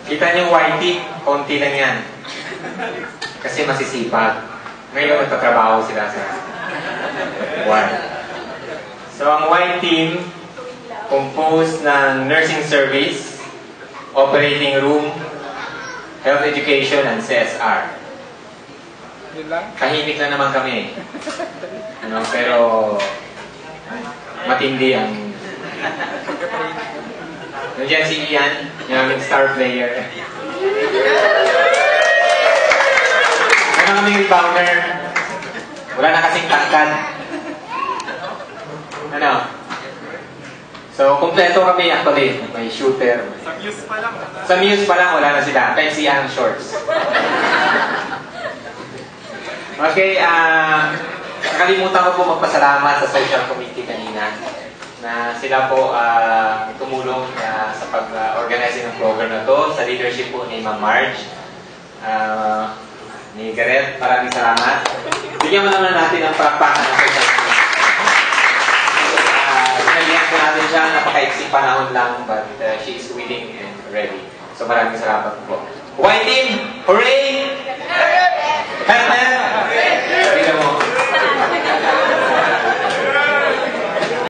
Kita niyo white team, konti lang yan. Kasi masisipag. Ngayon, nagtatrabaho sila sa one. So, ang white team, composed ng nursing service, operating room, health education, and CSR. Tahimik lang naman kami. Ano, pero matindi ang... Nandiyan si Ian, yung aming star player. Ano kaming rebounder? Wala na kasing tangkad. Ano? So, kompleto kami actually. May shooter. Sa Muse pa lang. Sa Muse pa lang, wala na sila. Kahit si Ian shorts. Okay, nakalimutan ko po magpasalamat sa social committee kanina na sila po tumulong sa pag-organize ng program na to sa leadership po ni Ma'am Marge, ni Gareth. Maraming salamat. Bigyan mo naman natin ang palakpakan ng social committee. Pinalihan po natin siya, napaka-iksing panahon lang, but she is willing and ready. So maraming salamat po. White team, hooray!